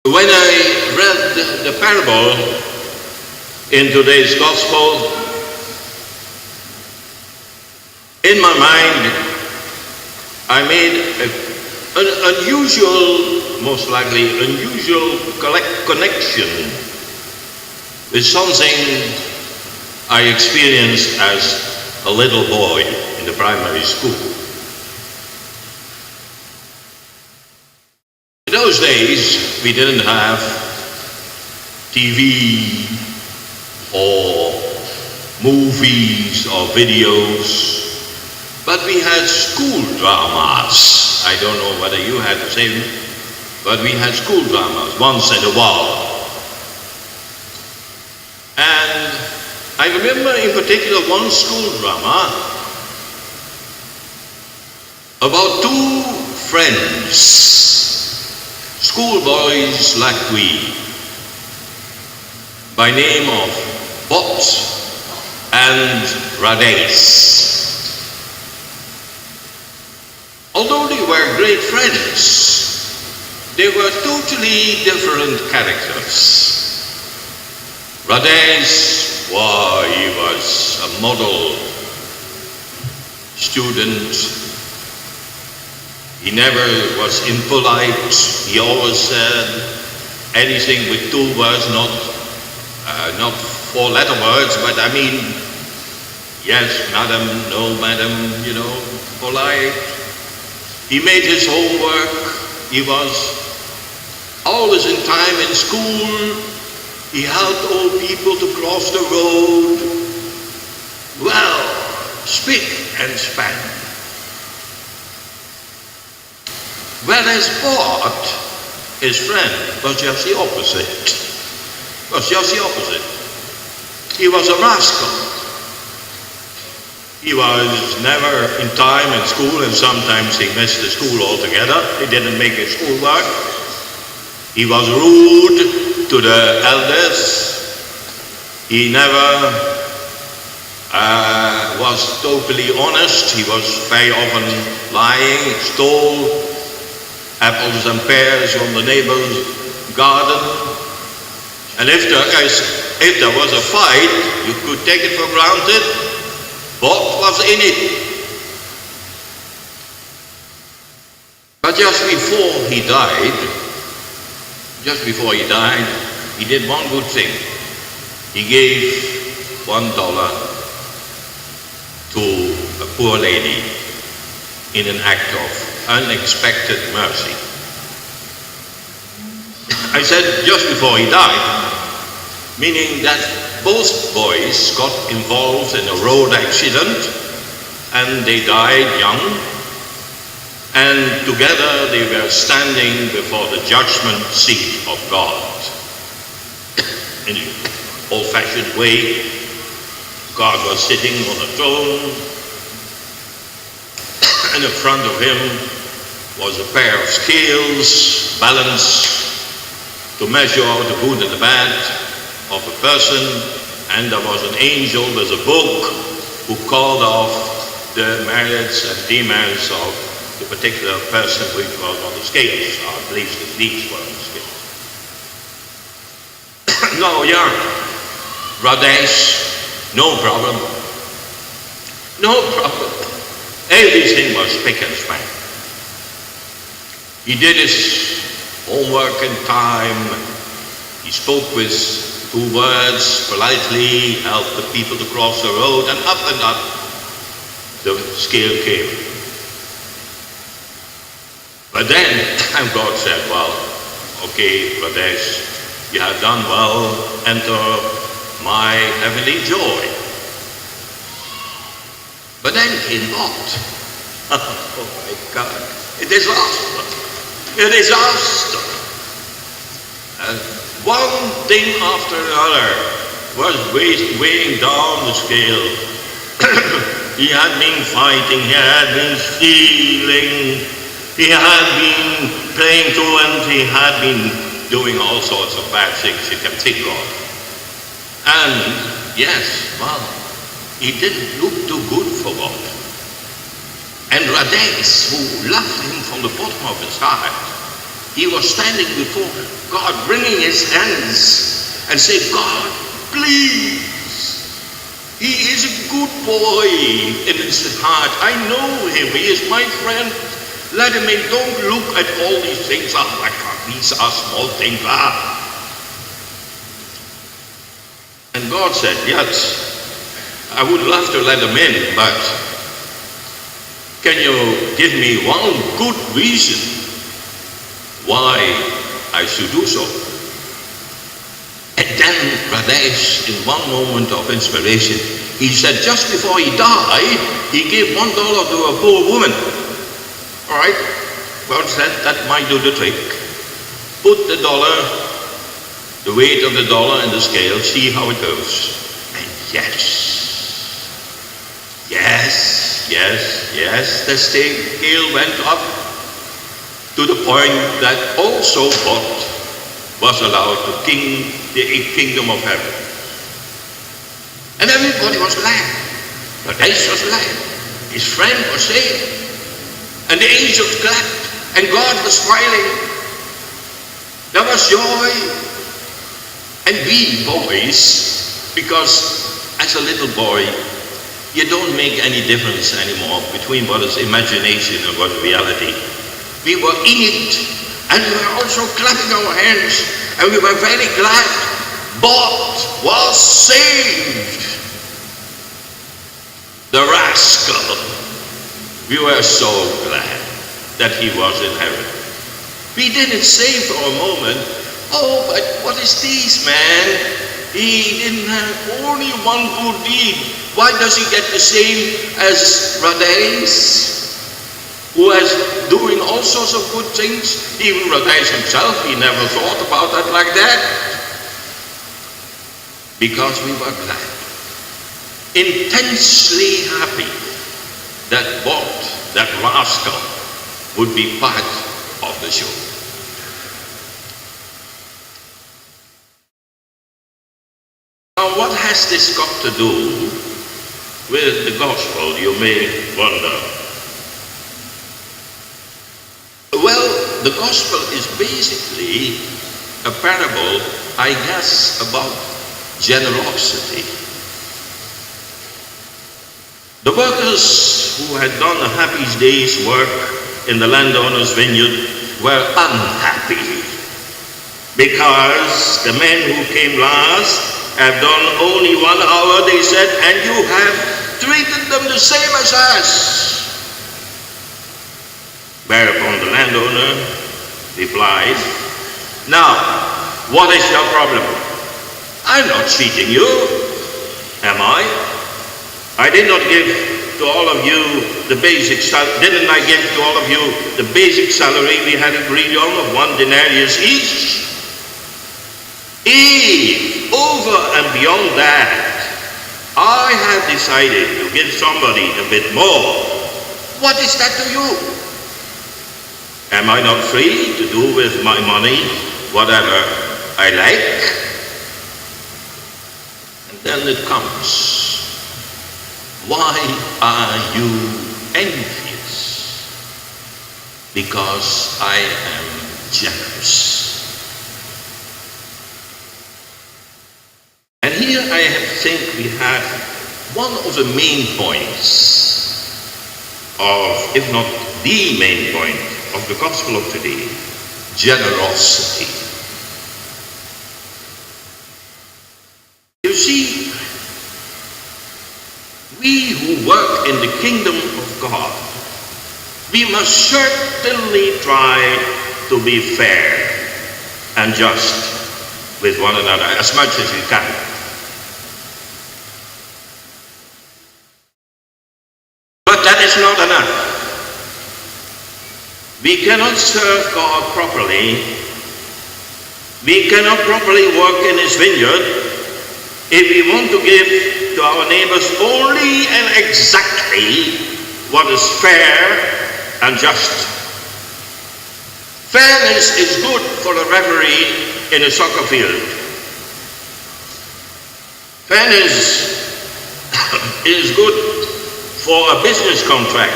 When I read the parable in today's gospel, in my mind, I made an unusual, most likely unusual connection with something I experienced as a little boy in the primary school. In those days, we didn't have TV or movies or videos, but we had school dramas. I don't know whether you had the same, but we had school dramas once in a while. And I remember in particular one school drama about two friends, schoolboys like we, by name of Bot and Rades. Although they were great friends, they were totally different characters. Rades, he was a model student. He never was impolite. He always said anything with two words, not four-letter words, but I mean, yes, madam, no, madam, polite. He made his homework. He was always in time in school. He helped old people to cross the road. Well, spick and span. Whereas Bart, his friend, was just the opposite. He was a rascal. He was never in time in school, and sometimes he missed the school altogether. He didn't make his schoolwork. He was rude to the elders. He never was totally honest. He was very often lying, stole apples and pears from the neighbor's garden. And if there was a fight, you could take it for granted. Bot was in it. But just before he died, he did one good thing. He gave $1 to a poor lady in an act of unexpected mercy. I said just before he died, meaning that both boys got involved in a road accident and they died young, and together they were standing before the judgment seat of God. In the old-fashioned way, God was sitting on a throne, and in front of him was a pair of scales balanced to measure out the good and the bad of a person, and there was an angel with a book who called off the merits and demerits of the particular person which was on the scales, or at least these were on the scales. No, yeah, Rades, no problem. Everything was spick and span. He did his homework in time. He spoke with two words, politely, helped the people to cross the road, and up the scale came. But then God said, well, okay, Rades, you have done well, enter my heavenly joy. But then came Lot. Oh my God, a disaster. One thing after another was weighing down the scale. He had been fighting, he had been stealing, he had been playing truant, he had been doing all sorts of bad things you can think of. And yes, well, he didn't look too good for God. And Rades, who loved him from the bottom of his heart, he was standing before God, wringing his hands and said, God, please, he is a good boy in his heart. I know him. He is my friend. Let him in. Don't look at all these things. Oh my God, these are small things. And God said, yes, I would love to let him in, but can you give me one good reason why I should do so? And then Radesh, in one moment of inspiration, he said just before he died, he gave $1 to a poor woman. All right, God said that might do the trick. Put the weight of the dollar in the scale, see how it goes. And yes, the scale went up to the point that also God was allowed to king the kingdom of heaven. And everybody was glad. Radesh was glad. His friend was saved. And the angels clapped. And God was smiling. There was joy. And we boys, because as a little boy, you don't make any difference anymore between what is imagination and what is reality. We were in it, and we were also clapping our hands, and we were very glad Bob was saved. The rascal. We were so glad that he was in heaven. We didn't say for a moment, oh, but what is this, man? He didn't have only one good deed. Why does he get the same as Radesh, who is doing all sorts of good things? Even Radesh himself, he never thought about that like that. Because we were glad, intensely happy that Bob, that rascal, would be part of the show. Now, what has this got to do with the gospel, you may wonder? Well, the gospel is basically a parable, I guess, about generosity. The workers who had done a happy day's work in the landowner's vineyard were unhappy because the men who came last have done only 1 hour, they said, and you have treated them the same as us. Whereupon the landowner replied, now, what is your problem? I'm not cheating you, am I? I did not give to all of you the basic salary. Didn't I give to all of you the basic salary we had agreed on of 1 denarius each? If over and beyond that, I have decided to give somebody a bit more, what is that to you? Am I not free to do with my money whatever I like? And then it comes. Why are you envious? Because I am generous. And here I think we have one of the main points of, if not the main point of the gospel of today, generosity. You see, we who work in the kingdom of God, we must certainly try to be fair and just with one another as much as we can. But that is not enough. We cannot serve God properly. We cannot properly work in His vineyard if we want to give to our neighbors only and exactly what is fair and just. Fairness is good for a referee in a soccer field. Fairness is good for a business contract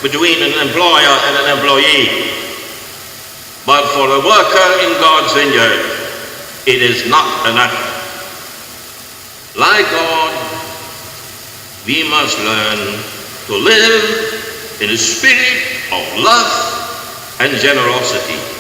between an employer and an employee. But for a worker in God's vineyard, it is not enough. Like God, we must learn to live in a spirit of love and generosity.